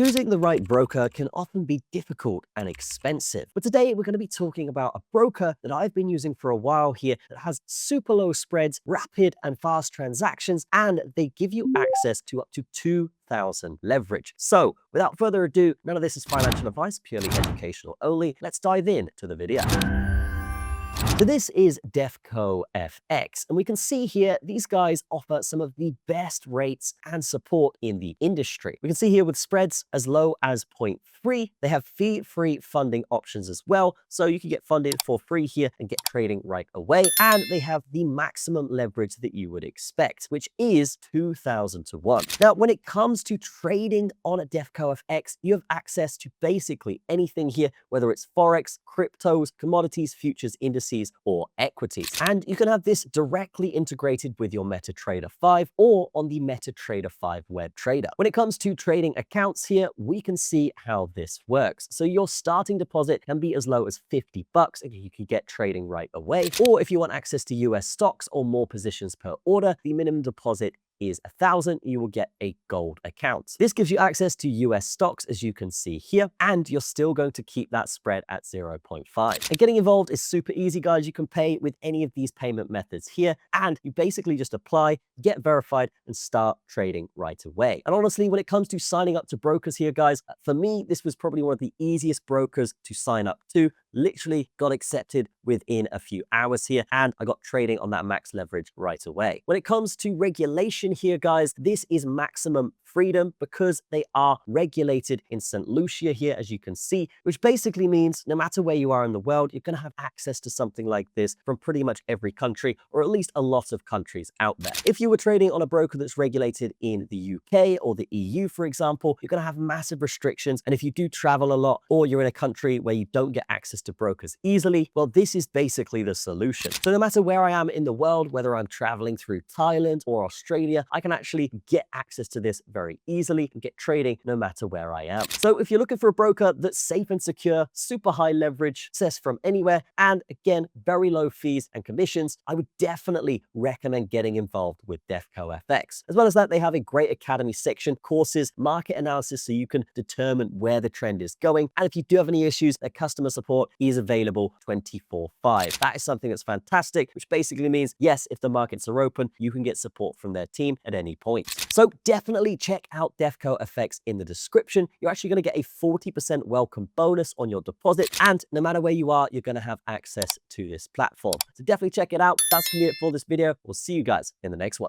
Choosing the right broker can often be difficult and expensive, but today we're going to be talking about a broker that I've been using for a while here that has super low spreads, rapid and fast transactions, and they give you access to up to 2,000 leverage. So without further ado, none of this is financial advice, purely educational only. Let's dive in to the video. So this is DefcoFX, and we can see here these guys offer some of the best rates and support in the industry. We can see here with spreads as low as 0.3, they have fee-free funding options as well, so you can get funded for free here and get trading right away. And they have the maximum leverage that you would expect, which is 2,000 to 1. Now, when it comes to trading on a DefcoFX, you have access to basically anything here, whether it's Forex, cryptos, commodities, futures, indices, or equities. And you can have this directly integrated with your MetaTrader 5 or on the MetaTrader 5 web trader. When it comes to trading accounts here, we can see how this works. So your starting deposit can be as low as $50 and you can get trading right away. Or if you want access to US stocks or more positions per order, the minimum deposit is 1,000, you will get a gold account. This gives you access to US stocks, as you can see here, and you're still going to keep that spread at 0.5. And getting involved is super easy, guys. You can pay with any of these payment methods here, and you basically just apply, get verified, and start trading right away. And honestly, when it comes to signing up to brokers here, guys, for me, this was probably one of the easiest brokers to sign up to. Literally got accepted within a few hours here, and I got trading on that max leverage right away. When it comes to regulation here, guys, this is maximum freedom because they are regulated in St. Lucia here, as you can see, which basically means no matter where you are in the world, you're going to have access to something like this from pretty much every country, or at least a lot of countries out there. If you were trading on a broker that's regulated in the UK or the EU, for example, you're going to have massive restrictions. And if you do travel a lot, or you're in a country where you don't get access to brokers easily, well, this is basically the solution. So no matter where I am in the world, whether I'm traveling through Thailand or Australia, I can actually get access to this very easily and get trading no matter where I am. So if you're looking for a broker that's safe and secure, super high leverage, access from anywhere, and again, very low fees and commissions, I would definitely recommend getting involved with DefcoFX. As well as that, they have a great academy section, courses, market analysis, so you can determine where the trend is going. And if you do have any issues, their customer support is available 24/5. That is something that's fantastic, which basically means, yes, if the markets are open, you can get support from their team at any point. So definitely check out DefcoFX in the description. You're actually going to get a 40% welcome bonus on your deposit. And no matter where you are, you're going to have access to this platform. So definitely check it out. That's going to be it for this video. We'll see you guys in the next one.